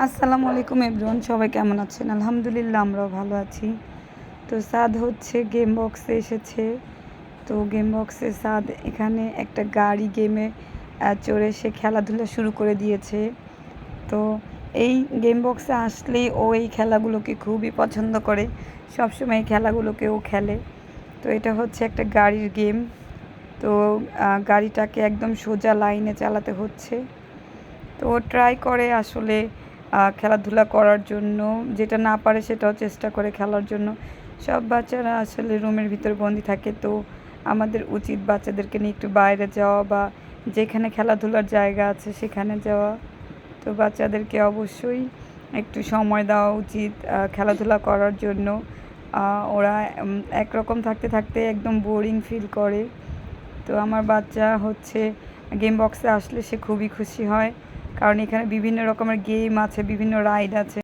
আসসালামু আলাইকুম এভরিওয়ান, সবাই কেমন আছেন? আলহামদুলিল্লাহ আমরাও ভালো আছি। তো সাদ হচ্ছে গেম বক্সে এসেছে। তো গেম বক্সে সাদ এখানে একটা গাড়ি গেমে চড়ে সে খেলাধুলা শুরু করে দিয়েছে। তো এই গেম বক্সে আসলেই ও এই খেলাগুলোকে খুবই পছন্দ করে, সবসময় এই খেলাগুলোকে ও খেলে। তো এটা হচ্ছে একটা গাড়ির গেম। তো গাড়িটাকে একদম সোজা লাইনে চালাতে হচ্ছে। তো ও ট্রাই করে আসলে খেলাধুলা করার জন্য, যেটা না পারে সেটাও চেষ্টা করে খেলার জন্য। সব বাচ্চারা আসলে রুমের ভিতরে বন্দি থাকে, তো আমাদের উচিত বাচ্চাদেরকে নিয়ে একটু বাইরে যাওয়া বা যেখানে খেলাধুলার জায়গা আছে সেখানে যাওয়া। তো বাচ্চাদেরকে অবশ্যই একটু সময় দেওয়া উচিত খেলাধুলা করার জন্য। ওরা একরকম থাকতে থাকতে একদম বোরিং ফিল করে। তো আমার বাচ্চা হচ্ছে গেম বক্সে আসলে সে খুবই খুশি হয়, কারণ এখানে বিভিন্ন রকমের গেম আছে, বিভিন্ন রাইড আছে।